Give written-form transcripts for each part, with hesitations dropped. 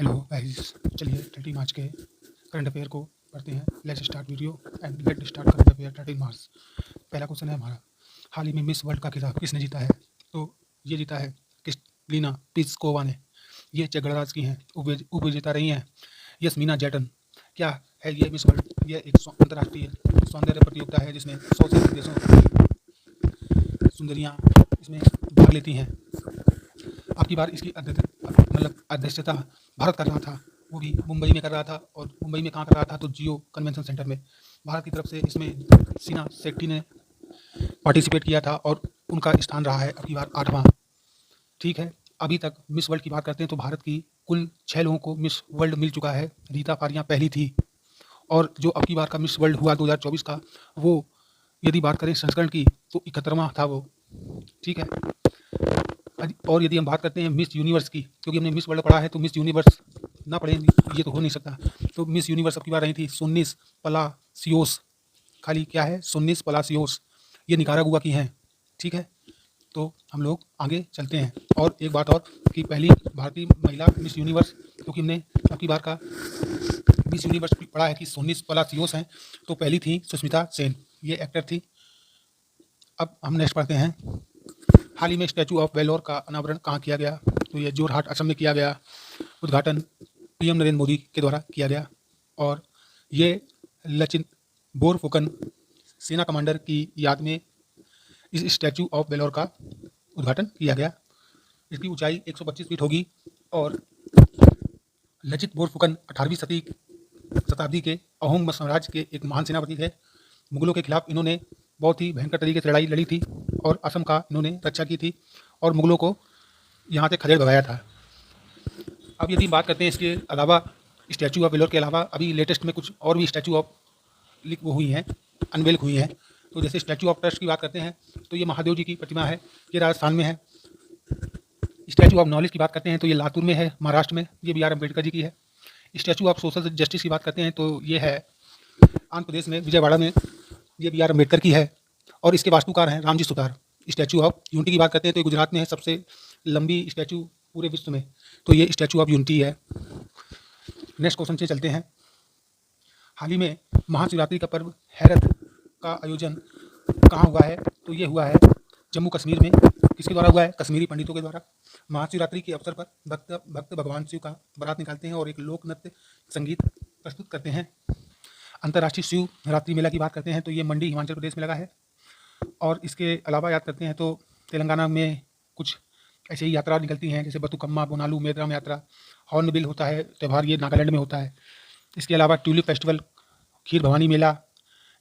Hello guys, चलिए 30 मार्च के current affair को पढ़ते हैं। Let's start video and let start current affair 30 मार्च। पहला क्वेश्चन है हमारा, हाल ही में मिस वर्ल्ड का खिताब किसने जीता है? तो ये जीता है क्रिस्टलिना प्लिस्कोवा ने। ये चेक गणराज्य की हैं, उपविजेता रही हैं यस्मीना जैटन। क्या है ये मिस वर्ल्ड? ये एक अंतर्राष्ट्रीय सौंदर्य प्रतियोगिता है जिसमें 100 से अधिक देशों की सुंदरियाँ इसमें भाग लेती हैं। अब की बार इसकी अध्यक्षता भारत कर रहा था, वो भी मुंबई में कर रहा था। और मुंबई में कहाँ कर रहा था? तो जियो कन्वेंशन सेंटर में। भारत की तरफ से इसमें सीना शेट्टी ने पार्टिसिपेट किया था और उनका स्थान रहा है अब की बार 8वां। ठीक है, अभी तक मिस वर्ल्ड की बात करते हैं तो भारत की कुल 6 लोगों को मिस वर्ल्ड मिल चुका है। रीता फारियाँ पहली थी। और जो अब की बार का मिस वर्ल्ड हुआ 2024 का, वो यदि बात करें संस्करण की तो 71वां था वो। ठीक है, और यदि हम बात करते हैं मिस यूनिवर्स की, क्योंकि हमने मिस वर्ल्ड पढ़ा है तो मिस यूनिवर्स ना पढ़ें ये तो हो नहीं सकता। तो मिस यूनिवर्स अब की बार रही थी सुन्निस पलासियोस। खाली क्या है? सुन्निस पलासियोस। ये निकारागुआ की हैं। ठीक है, तो हम लोग आगे चलते हैं। और एक बात और कि पहली भारतीय महिला मिस यूनिवर्स, क्योंकि हमने अब की बार का मिस यूनिवर्स पढ़ा है कि सुन्निस पलासियोस हैं, तो पहली थी सुष्मिता सेन, ये एक्टर थी। अब हम नेक्स्ट पढ़ते हैं, हाल ही में स्टैचू ऑफ वेलोर का अनावरण कहाँ किया गया? तो ये जोरहाट असम में किया गया। उद्घाटन पीएम नरेंद्र मोदी के द्वारा किया गया। और ये लचित बोरफुकन सेना कमांडर की याद में इस स्टैचू ऑफ वेलोर का उद्घाटन किया गया। इसकी ऊंचाई 125 फीट होगी। और लचित बोरफुकन 18वीं शताब्दी के अहोम साम्राज्य के एक महान सेनापति थे। मुगलों के खिलाफ इन्होंने बहुत ही भयंकर तरीके से लड़ाई लड़ी थी और असम का इन्होंने रक्षा की थी और मुगलों को यहाँ से खदेड़ भगाया था। अब यदि बात करते हैं इसके अलावा स्टैचू ऑफ वेलोर के अलावा अभी लेटेस्ट में कुछ और भी स्टैचू ऑफ वो हुई हैं, अनवेल हुई हैं। तो जैसे स्टैचू ऑफ ट्रस्ट की बात करते हैं तो ये महादेव जी की प्रतिमा है, ये राजस्थान में है। स्टैचू ऑफ नॉलेज की बात करते हैं तो ये लातूर में है, महाराष्ट्र में, ये BR अम्बेडकर जी की है। स्टैचू ऑफ सोशल जस्टिस की बात करते हैं तो ये है आंध्र प्रदेश में, विजयवाड़ा में, ये BR अम्बेडकर की है। और इसके वास्तुकार हैं Ramji Sutar. Statue of unity की बात करते हैं तो ये गुजरात में है, सबसे लंबी स्टैचू पूरे विश्व में, तो ये स्टैचू ऑफ यूनिटी है। नेक्स्ट क्वेश्चन से चलते हैं, हाल ही में महाशिवरात्रि का पर्व हैरत का आयोजन कहाँ हुआ है? तो ये हुआ है जम्मू कश्मीर में। किसके द्वारा हुआ है? कश्मीरी पंडितों के द्वारा। महाशिवरात्रि के अवसर पर भक्त भगवान शिव का बारात निकालते हैं और एक लोक नृत्य संगीत प्रस्तुत करते हैं। अंतर्राष्ट्रीय शिवरात्रि मेला की बात करते हैं तो ये मंडी हिमाचल प्रदेश में लगा है। और इसके अलावा याद करते हैं तो तेलंगाना में कुछ ऐसे ही यात्रा निकलती हैं, जैसे बतुकम्मा, बोनालू, मेदराम यात्रा। हॉर्नबिल होता है त्यौहार, ये नागालैंड में होता है। इसके अलावा ट्यूलिप फेस्टिवल, खीर भवानी मेला,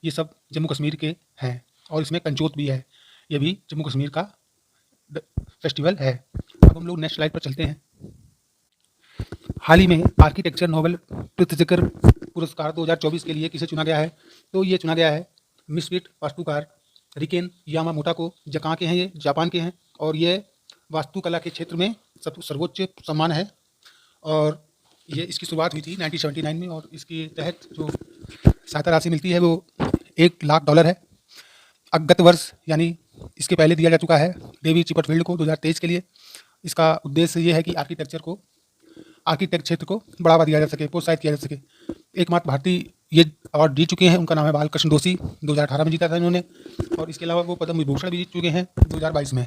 ये सब जम्मू कश्मीर के हैं। और इसमें कंचोत भी है, ये भी जम्मू कश्मीर का फेस्टिवल है। अब हम लोग नेक्स्ट स्लाइड पर चलते हैं। हाल ही में आर्किटेक्चर नोबेल प्रित्जकर पुरस्कार 2024 के लिए किसे चुना गया है? तो ये चुना गया है मिस्फिट वास्तुकार रिकेन यामामोटा को। कहाँ के हैं? ये जापान के हैं। और ये वास्तुकला के क्षेत्र में सर्वोच्च सम्मान है। और ये इसकी शुरुआत हुई थी 1979 में और इसके तहत जो सहायता राशि मिलती है वो $1 लाख है। गत वर्ष यानी इसके पहले दिया जा चुका है डेविड चिपरफील्ड को 2023 के लिए। इसका उद्देश्य ये है कि आर्किटेक्ट क्षेत्र को बढ़ावा दिया जा सके, प्रोत्साहित किया जा सके। एकमात्र भारतीय ये अवार्ड जीत चुके हैं, उनका नाम है बालकृष्ण दोषी, 2018 में जीता था इन्होंने। और इसके अलावा वो पद्म विभूषण भी जीत चुके हैं 2022 में।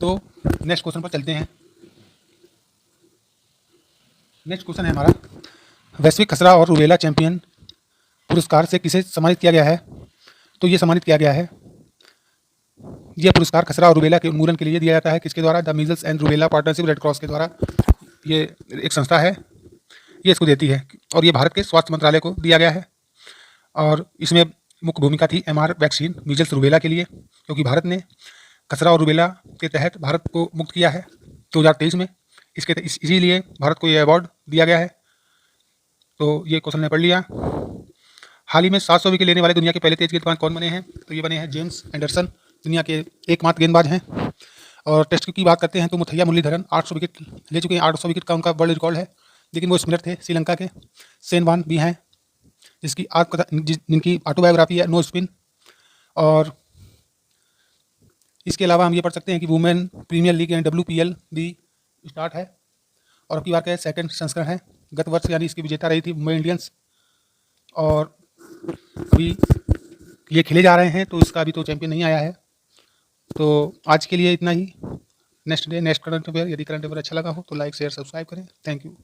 तो नेक्स्ट क्वेश्चन पर चलते हैं। नेक्स्ट क्वेश्चन है हमारा, वैश्विक खसरा और रूबेला चैंपियन पुरस्कार से किसे सम्मानित किया गया है? तो ये सम्मानित किया गया है, यह पुरस्कार खसरा और रूबेला के उन्मूलन के लिए दिया जाता है। किसके द्वारा? The measles and rubella partnership red cross के द्वारा। ये एक संस्था है, ये इसको देती है और ये भारत के स्वास्थ्य मंत्रालय को दिया गया है। और इसमें मुख्य भूमिका थी MR वैक्सीन मीजल्स रूबेला के लिए, क्योंकि भारत ने खसरा और रूबेला के तहत भारत को मुक्त किया है 2023 में। इसीलिए भारत को ये अवार्ड दिया गया है। तो ये क्वेश्चन ने पढ़ लिया। हाल ही में 700 विकेट लेने वाले दुनिया के पहले तेज गेंदबाज कौन बने हैं? तो ये बने हैं जेम्स एंडरसन, दुनिया के एकमात्र गेंदबाज हैं। और टेस्ट की बात करते हैं तो मुथैया मुरलीधरन 800 विकेट ले चुके हैं। 800 विकेट का उनका वर्ल्ड रिकॉर्ड है, लेकिन वो स्पिनर थे श्रीलंका के। सेन वान भी हैं जिनकी ऑटोबायोग्राफी है नो स्पिन। और इसके अलावा हम ये पढ़ सकते हैं कि वुमेन प्रीमियर लीग यानी WPL भी स्टार्ट है और अब की बार का सेकंड संस्करण है। गत वर्ष यानी इसकी विजेता रही थी मुंबई इंडियंस, और अभी ये खेले जा रहे हैं तो इसका अभी तो चैंपियन नहीं आया है। तो आज के लिए इतना ही। Next day next current affair. यदि करंट अफेयर अच्छा लगा हो तो लाइक शेयर सब्सक्राइब करें। Thank you.